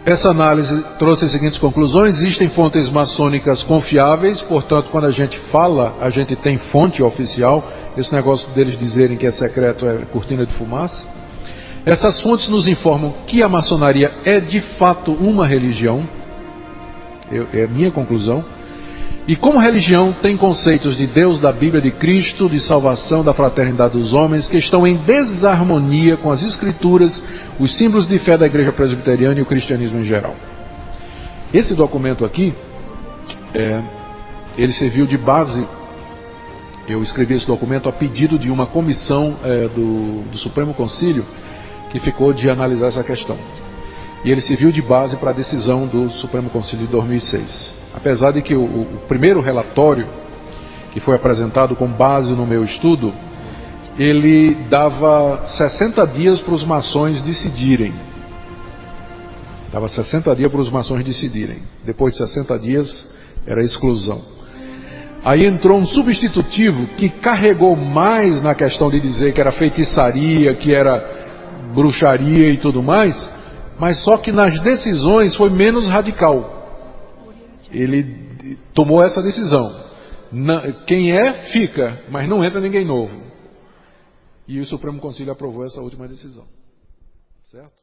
Essa análise trouxe as seguintes conclusões. Existem fontes maçônicas confiáveis, portanto, quando a gente fala, a gente tem fonte oficial. Esse negócio deles dizerem que é secreto é cortina de fumaça. Essas fontes nos informam que a maçonaria é de fato uma religião, é a minha conclusão, e como religião tem conceitos de Deus, da Bíblia, de Cristo, de salvação, da fraternidade dos homens, que estão em desarmonia com as Escrituras, os símbolos de fé da Igreja Presbiteriana e o cristianismo em geral. Esse documento aqui ele serviu de base. Eu escrevi esse documento a pedido de uma comissão do Supremo Concílio que ficou de analisar essa questão. E ele serviu de base para a decisão do Supremo Concílio de 2006. Apesar de que o primeiro relatório, que foi apresentado com base no meu estudo, ele dava 60 dias para os maçons decidirem. Dava 60 dias para os maçons decidirem. Depois de 60 dias, era exclusão. Aí entrou um substitutivo que carregou mais na questão de dizer que era feitiçaria, que era bruxaria e tudo mais, mas só que nas decisões foi menos radical. Ele tomou essa decisão. Quem fica, mas não entra ninguém novo. E o Supremo Concílio aprovou essa última decisão. Certo?